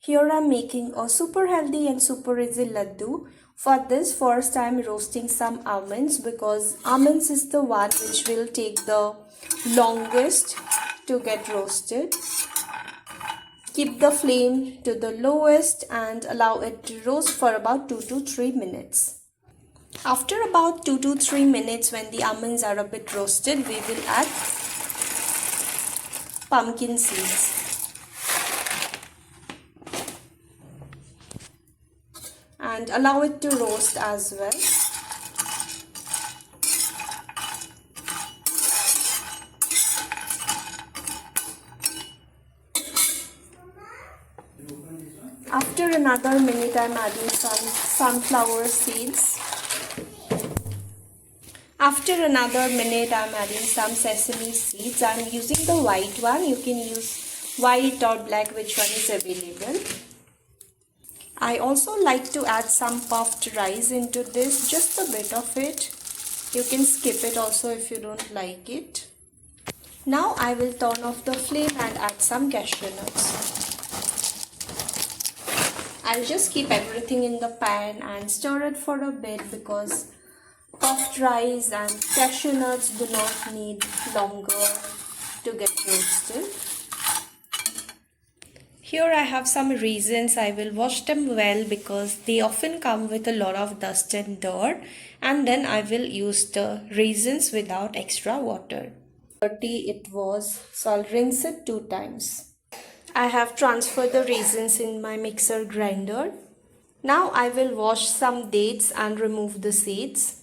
Here I am making a super healthy and super easy laddu. For this, first I am roasting some almonds because almonds is the one which will take the longest to get roasted. Keep the flame to the lowest and allow it to roast for about 2 to 3 minutes. After about 2 to 3 minutes, when the almonds are a bit roasted, we will add pumpkin seeds. And allow it to roast as well. After another minute, I am adding some sunflower seeds. After another minute, I am adding some sesame seeds. I am using the white one. You can use white or black, which one is available. I also like to add some puffed rice into this, just a bit of it. You can skip it also if you don't like it. Now I will turn off the flame and add some cashew nuts. I'll just keep everything in the pan and stir it for a bit because puffed rice and cashew nuts do not need longer to get roasted. Here I have some raisins. I will wash them well because they often come with a lot of dust and dirt, and then I will use the raisins without extra water. Dirty it was, so I'll rinse it 2 times. I have transferred the raisins in my mixer grinder. Now I will wash some dates and remove the seeds.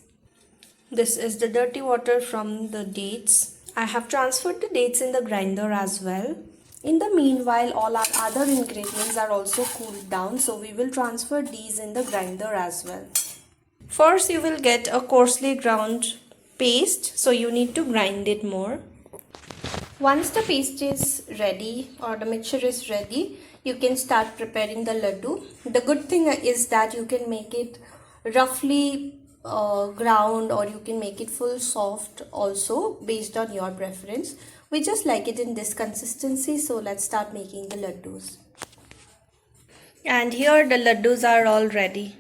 This is the dirty water from the dates. I have transferred the dates in the grinder as well. In the meanwhile, all our other ingredients are also cooled down, so we will transfer these in the grinder as well. First, you will get a coarsely ground paste, so you need to grind it more. Once the paste is ready or the mixture is ready, you can start preparing the laddu. The good thing is that you can make it roughly ground, or you can make it full soft also, based on your preference. We just like it in this consistency, so let's start making the laddus. And here the laddus are all ready.